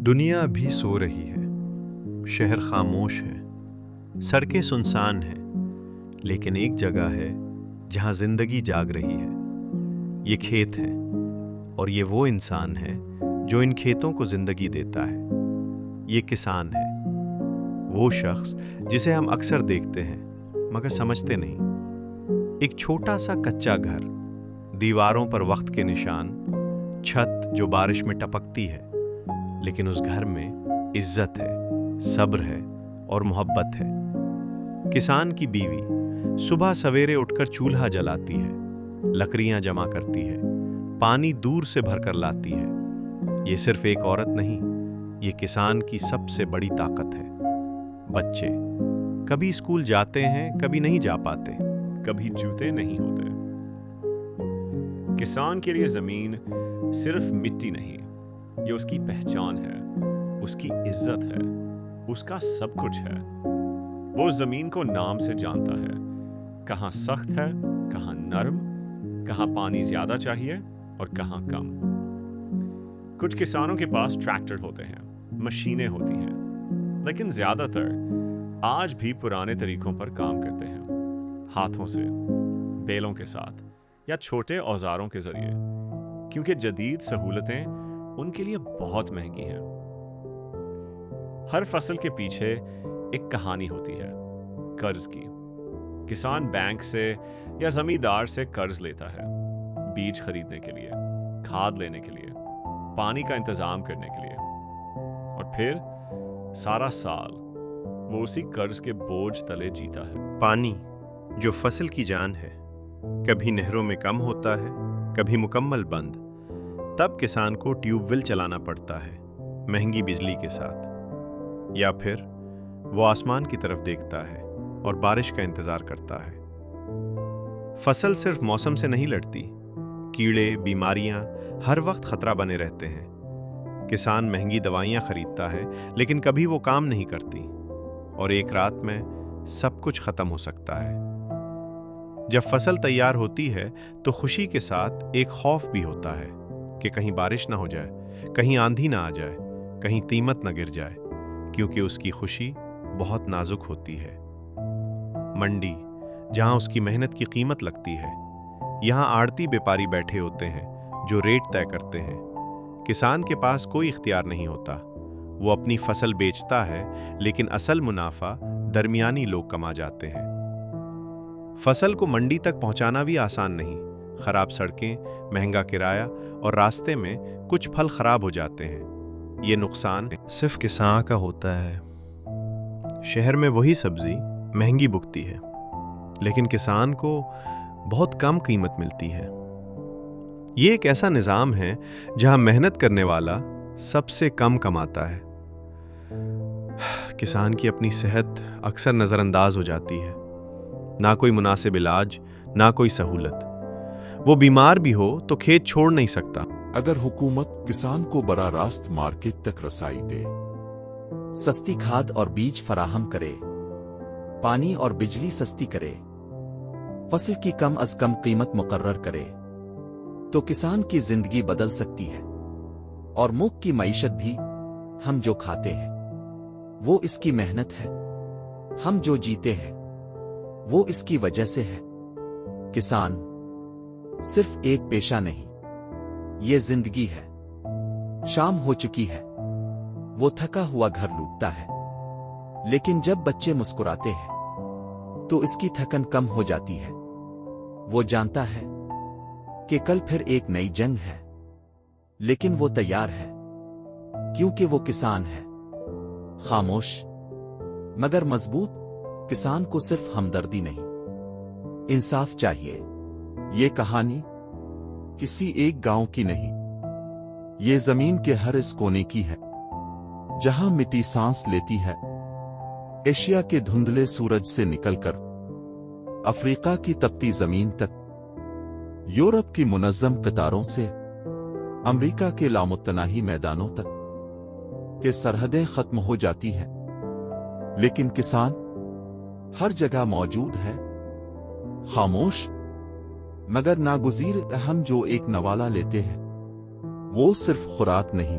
دنیا ابھی سو رہی ہے، شہر خاموش ہے، سڑکیں سنسان ہیں، لیکن ایک جگہ ہے جہاں زندگی جاگ رہی ہے۔ یہ کھیت ہے، اور یہ وہ انسان ہے جو ان کھیتوں کو زندگی دیتا ہے۔ یہ کسان ہے، وہ شخص جسے ہم اکثر دیکھتے ہیں مگر سمجھتے نہیں۔ ایک چھوٹا سا کچا گھر، دیواروں پر وقت کے نشان، چھت جو بارش میں ٹپکتی ہے، لیکن اس گھر میں عزت ہے، صبر ہے اور محبت ہے۔ کسان کی بیوی صبح سویرے اٹھ کر چولہا جلاتی ہے، لکڑیاں جمع کرتی ہے، پانی دور سے بھر کر لاتی ہے۔ یہ صرف ایک عورت نہیں، یہ کسان کی سب سے بڑی طاقت ہے۔ بچے کبھی اسکول جاتے ہیں، کبھی نہیں جا پاتے، کبھی جوتے نہیں ہوتے۔ کسان کے لیے زمین صرف مٹی نہیں، یہ اس کی پہچان ہے، اس کی عزت ہے، اس کا سب کچھ ہے۔ وہ زمین کو نام سے جانتا ہے، کہاں سخت ہے، کہاں نرم، کہاں پانی زیادہ چاہیے اور کہاں کم۔ کچھ کسانوں کے پاس ٹریکٹر ہوتے ہیں، مشینیں ہوتی ہیں، لیکن زیادہ تر آج بھی پرانے طریقوں پر کام کرتے ہیں، ہاتھوں سے، بیلوں کے ساتھ یا چھوٹے اوزاروں کے ذریعے، کیونکہ جدید سہولتیں ان کے لیے بہت مہنگی ہیں۔ ہر فصل کے پیچھے ایک کہانی ہوتی ہے، قرض کی۔ کسان بینک سے یا زمیندار سے قرض لیتا ہے، بیج خریدنے کے لیے، کھاد لینے کے لیے، پانی کا انتظام کرنے کے لیے، اور پھر سارا سال وہ اسی قرض کے بوجھ تلے جیتا ہے۔ پانی جو فصل کی جان ہے، کبھی نہروں میں کم ہوتا ہے، کبھی مکمل بند۔ تب کسان کو ٹیوب ویل چلانا پڑتا ہے، مہنگی بجلی کے ساتھ، یا پھر وہ آسمان کی طرف دیکھتا ہے اور بارش کا انتظار کرتا ہے۔ فصل صرف موسم سے نہیں لڑتی، کیڑے، بیماریاں ہر وقت خطرہ بنے رہتے ہیں۔ کسان مہنگی دوائیاں خریدتا ہے، لیکن کبھی وہ کام نہیں کرتی، اور ایک رات میں سب کچھ ختم ہو سکتا ہے۔ جب فصل تیار ہوتی ہے تو خوشی کے ساتھ ایک خوف بھی ہوتا ہے کہ کہیں بارش نہ ہو جائے، کہیں آندھی نہ آ جائے، کہیں قیمت نہ گر جائے، کیونکہ اس کی خوشی بہت نازک ہوتی ہے۔ منڈی جہاں اس کی محنت کی قیمت لگتی ہے، یہاں آڑتی بیپاری بیٹھے ہوتے ہیں جو ریٹ طے کرتے ہیں۔ کسان کے پاس کوئی اختیار نہیں ہوتا، وہ اپنی فصل بیچتا ہے، لیکن اصل منافع درمیانی لوگ کما جاتے ہیں۔ فصل کو منڈی تک پہنچانا بھی آسان نہیں، خراب سڑکیں، مہنگا کرایہ، اور راستے میں کچھ پھل خراب ہو جاتے ہیں۔ یہ نقصان صرف کسان کا ہوتا ہے۔ شہر میں وہی سبزی مہنگی بکتی ہے، لیکن کسان کو بہت کم قیمت ملتی ہے۔ یہ ایک ایسا نظام ہے جہاں محنت کرنے والا سب سے کم کماتا ہے۔ کسان کی اپنی صحت اکثر نظر انداز ہو جاتی ہے، نہ کوئی مناسب علاج، نہ کوئی سہولت۔ وہ بیمار بھی ہو تو کھیت چھوڑ نہیں سکتا۔ اگر حکومت کسان کو براہ راست مارکیٹ تک رسائی دے، سستی کھاد اور بیج فراہم کرے، پانی اور بجلی سستی کرے، فصل کی کم از کم قیمت مقرر کرے، تو کسان کی زندگی بدل سکتی ہے، اور ملک کی معیشت بھی۔ ہم جو کھاتے ہیں وہ اس کی محنت ہے، ہم جو جیتے ہیں وہ اس کی وجہ سے ہے۔ کسان صرف ایک پیشہ نہیں، یہ زندگی ہے۔ شام ہو چکی ہے، وہ تھکا ہوا گھر لوٹتا ہے، لیکن جب بچے مسکراتے ہیں تو اس کی تھکن کم ہو جاتی ہے۔ وہ جانتا ہے کہ کل پھر ایک نئی جنگ ہے، لیکن وہ تیار ہے، کیونکہ وہ کسان ہے۔ خاموش مگر مضبوط کسان کو صرف ہمدردی نہیں، انصاف چاہیے۔ یہ کہانی کسی ایک گاؤں کی نہیں، یہ زمین کے ہر اس کونے کی ہے جہاں مٹی سانس لیتی ہے، ایشیا کے دھندلے سورج سے نکل کر افریقہ کی تپتی زمین تک، یورپ کی منظم قطاروں سے امریکہ کے لامتناہی میدانوں تک کہ سرحدیں ختم ہو جاتی ہیں، لیکن کسان ہر جگہ موجود ہے، خاموش مگر ناگزیر۔ ہم جو ایک نوالا لیتے ہیں وہ صرف خوراک نہیں،